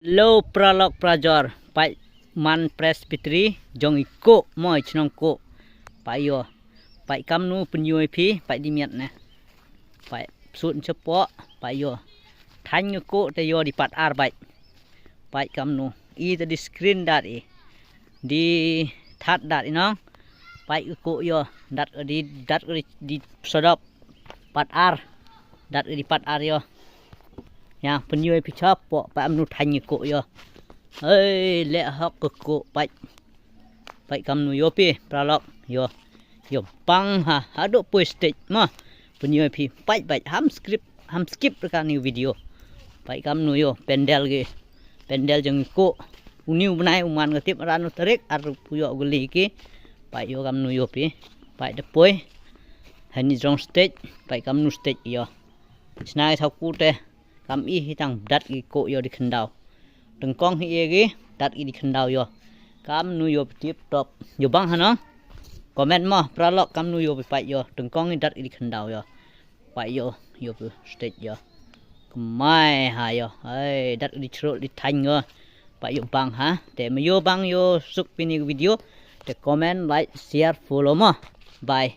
Low pralok prajor pai man presbytery jong iko moi chnong ko pai yo pai kam nu penyoi phi pai di miat ne pai sun chepo pai yo thang ko te yo di pat ar pai kam nu I te di screen dat I di that dat I nong pai ko yo dat di sodop pat ar dat di pat ar yo ya penyoi phi chap po pa am nu thang ko yo ơi lẹ học cực cụ bạch cầm núi yo pi pralok yo bang ha do post ma punya pi bạch ham skip ka new video bạch cầm núi yo pendel jeng ko uniu benai uman ngatip ranu terik ar puyo geli ki bạch yo cầm núi yo pi bạch de poi hani jong stage bạch cầm nu stage yo snai thau ku te cầm I hitang dat ki ko yo di khendau Đừng con hi ghê đặt đi khăn đào yo cam nuôi yo tiếp top yo bang hả comment mà pralok cam nuôi yo phải yo đừng con đặt đi khăn đào yo phải yo stage yo mai ha yo ai đặt đi chro đi thanh yo phải yo bang ha để mà yo bang yo suk pini video để comment like share follow mà bye